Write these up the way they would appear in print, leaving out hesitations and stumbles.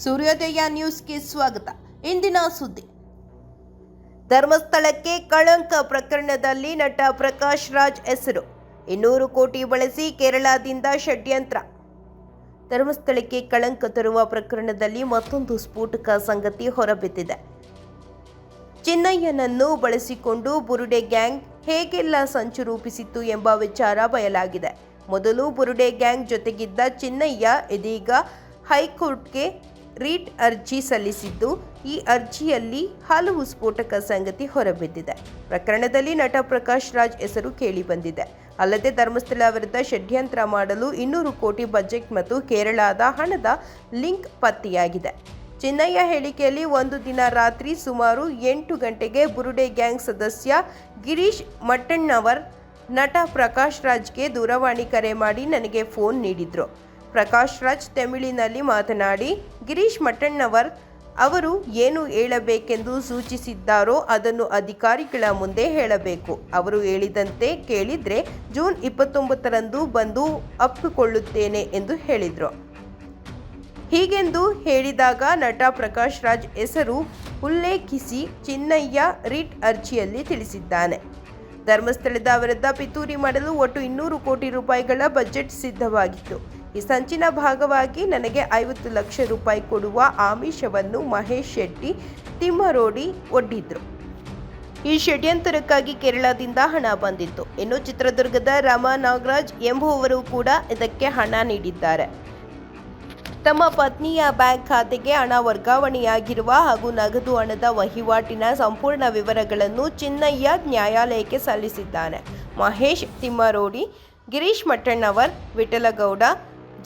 ಸೂರ್ಯೋದಯ ನ್ಯೂಸ್ಗೆ ಸ್ವಾಗತ. ಇಂದಿನ ಸುದ್ದಿ. ಧರ್ಮಸ್ಥಳಕ್ಕೆ ಕಳಂಕ ಪ್ರಕರಣದಲ್ಲಿ ನಟ ಪ್ರಕಾಶ್ ರಾಜ್ ಹೆಸರು. 200 ಕೋಟಿ ಬಳಸಿ ಕೇರಳದಿಂದ ಷಡ್ಯಂತ್ರ. ಧರ್ಮಸ್ಥಳಕ್ಕೆ ಕಳಂಕ ತರುವ ಪ್ರಕರಣದಲ್ಲಿ ಮತ್ತೊಂದು ಸ್ಫೋಟಕ ಸಂಗತಿ ಹೊರಬಿದ್ದಿದೆ. ಚಿನ್ನಯ್ಯನನ್ನು ಬಳಸಿಕೊಂಡು ಬುರುಡೆ ಗ್ಯಾಂಗ್ ಹೇಗೆಲ್ಲ ಸಂಚು ರೂಪಿಸಿತ್ತು ಎಂಬ ವಿಚಾರ ಬಯಲಾಗಿದೆ. ಮೊದಲು ಬುರುಡೆ ಗ್ಯಾಂಗ್ ಜೊತೆಗಿದ್ದ ಚಿನ್ನಯ್ಯ ಇದೀಗ ಹೈಕೋರ್ಟ್ಗೆ ರೀಟ್ ಅರ್ಜಿ ಸಲ್ಲಿಸಿದ್ದು, ಈ ಅರ್ಜಿಯಲ್ಲಿ ಹಲವು ಸ್ಫೋಟಕ ಸಂಗತಿ ಹೊರಬಿದ್ದಿದೆ. ಪ್ರಕರಣದಲ್ಲಿ ನಟ ಪ್ರಕಾಶ್ ರಾಜ್ ಹೆಸರು ಕೇಳಿಬಂದಿದೆ. ಅಲ್ಲದೆ ಧರ್ಮಸ್ಥಳ ವಿರುದ್ಧ ಷಡ್ಯಂತ್ರ ಮಾಡಲು 200 ಕೋಟಿ ಬಜೆಟ್ ಮತ್ತು ಕೇರಳದ ಹಣದ ಲಿಂಕ್ ಪತ್ತೆಯಾಗಿದೆ. ಚಿನ್ನಯ್ಯ ಹೇಳಿಕೆಯಲ್ಲಿ ಒಂದು ದಿನ ರಾತ್ರಿ ಸುಮಾರು 8 ಗಂಟೆಗೆ ಬುರುಡೆ ಗ್ಯಾಂಗ್ ಸದಸ್ಯ ಗಿರೀಶ್ ಮಟ್ಟಣ್ಣವರ್ ನಟ ಪ್ರಕಾಶ್ ರಾಜ್ಗೆ ದೂರವಾಣಿ ಕರೆ ಮಾಡಿ ನನಗೆ ಫೋನ್ ನೀಡಿದ್ರು. ಪ್ರಕಾಶ್ ರಾಜ್ ತಮಿಳಿನಲ್ಲಿ ಮಾತನಾಡಿ, ಗಿರೀಶ್ ಮಟ್ಟಣ್ಣವರ್ ಅವರು ಏನು ಹೇಳಬೇಕೆಂದು ಸೂಚಿಸಿದ್ದಾರೋ ಅದನ್ನು ಅಧಿಕಾರಿಗಳ ಮುಂದೆ ಹೇಳಬೇಕು. ಅವರು ಹೇಳಿದಂತೆ ಕೇಳಿದ್ರೆ ಜೂನ್ 29ರಂದು ಬಂದು ಅಪ್ಪಿಕೊಳ್ಳುತ್ತೇನೆ ಎಂದು ಹೇಳಿದರು. ಹೀಗೆಂದು ಹೇಳಿದಾಗ ನಟ ಪ್ರಕಾಶ್ ರಾಜ್ ಹೆಸರು ಉಲ್ಲೇಖಿಸಿ ಚಿನ್ನಯ್ಯ ರೀಟ್ ಅರ್ಜಿಯಲ್ಲಿ ತಿಳಿಸಿದ್ದಾನೆ. ಧರ್ಮಸ್ಥಳದ ವಿರುದ್ಧ ಪಿತೂರಿ ಮಾಡಲು ಒಟ್ಟು 200 ಕೋಟಿ ರೂಪಾಯಿಗಳ ಬಜೆಟ್ ಸಿದ್ಧವಾಗಿತ್ತು. ಈ ಸಂಚಿನ ಭಾಗವಾಗಿ ನನಗೆ 50 ಲಕ್ಷ ರೂಪಾಯಿ ಕೊಡುವ ಆಮಿಷವನ್ನು ಮಹೇಶ್ ಶೆಟ್ಟಿ ತಿಮ್ಮರೋಡಿ ಒಡ್ಡಿದ್ರು. ಈ ಷಡ್ಯಂತರಕ್ಕಾಗಿ ಕೇರಳದಿಂದ ಹಣ ಬಂದಿತ್ತು. ಇನ್ನು ಚಿತ್ರದುರ್ಗದ ರಾಮ ನಾಗರಾಜ್ ಎಂಬುವವರು ಕೂಡ ಇದಕ್ಕೆ ಹಣ ನೀಡಿದ್ದಾರೆ. ತಮ್ಮ ಪತ್ನಿಯ ಬ್ಯಾಂಕ್ ಖಾತೆಗೆ ಹಣ ವರ್ಗಾವಣೆಯಾಗಿರುವ ಹಾಗೂ ನಗದು ಹಣದ ವಹಿವಾಟಿನ ಸಂಪೂರ್ಣ ವಿವರಗಳನ್ನು ಚಿನ್ನಯ್ಯ ನ್ಯಾಯಾಲಯಕ್ಕೆ ಸಲ್ಲಿಸಿದ್ದಾನೆ. ಮಹೇಶ್ ತಿಮ್ಮರೋಡಿ, ಗಿರೀಶ್ ಮಟ್ಟಣ್ಣವರ್, ವಿಠಲಗೌಡ,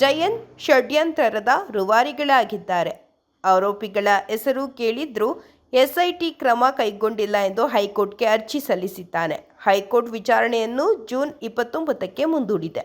ಜಯಂತ್ ಷಡ್ಯಂತ್ರದ ರೂವಾರಿಗಳಾಗಿದ್ದಾರೆ. ಆರೋಪಿಗಳ ಹೆಸರು ಕೇಳಿದ್ರೂ ಎಸ್ಐಟಿ ಕ್ರಮ ಕೈಗೊಂಡಿಲ್ಲ ಎಂದು ಹೈಕೋರ್ಟ್ಗೆ ಅರ್ಜಿ ಸಲ್ಲಿಸಿದ್ದಾನೆ. ಹೈಕೋರ್ಟ್ ವಿಚಾರಣೆಯನ್ನು ಜೂನ್ 29ಕ್ಕೆ ಮುಂದೂಡಿದೆ.